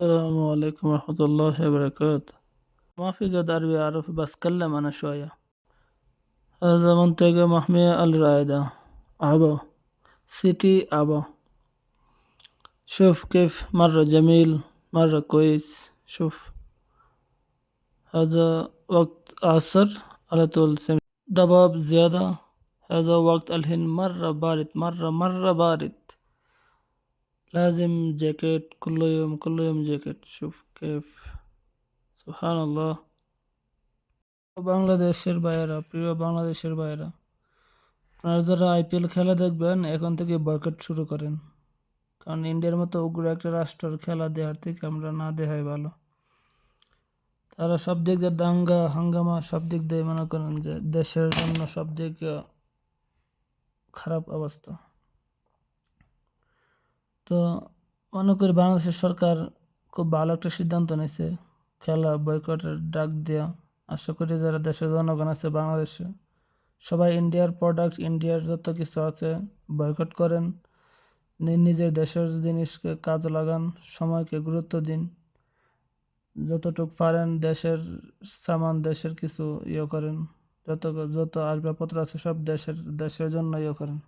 السلام عليكم ورحمة الله وبركاته. ما في زاد عربي أعرف بتكلم أنا شوية. هذا منطقة محمية الرائدة عبا سيتي عبا. شوف كيف مرة جميل مرة كويس. شوف هذا وقت عصر على طول سمع ضباب زيادة. هذا وقت الحين مرة بارد مرة بارد. لازم جاكيت كل يوم جاكيت. شوف كيف سبحان الله. বাংলাদেশের ভাইয়েরা, প্রিয় বাংলাদেশের ভাইয়েরা, আপনারা যারা আইপিএল খেলা দেখবেন এখন থেকে বয়কট শুরু করেন। কারণ ইন্ডিয়ার মতো উগ্র একটা রাষ্ট্রের খেলা দেওয়ার থেকে আমরা না দেখাই ভালো। তারা সব দিক দিয়ে দাঙ্গা হাঙ্গামা সব দিক দিয়ে মনে করেন যে দেশের জন্য সব দিক খারাপ অবস্থা। তো মনে করি বাংলাদেশের সরকার খুব ভালো একটা সিদ্ধান্ত নিয়েছে, খেলা বয়কটের ডাক দেওয়া। আশা করি যারা দেশের জনগণ আছে বাংলাদেশে সবাই ইন্ডিয়ার প্রোডাক্ট, ইন্ডিয়ার যত কিছু আছে বয়কট করেন। নিজের দেশের জিনিসকে কাজ লাগান, সময়কে গুরুত্ব দিন। যতটুকু পারেন দেশের সামান, দেশের কিছু করেন। যত আসবাবপত্র আছে সব দেশের জন্য করেন।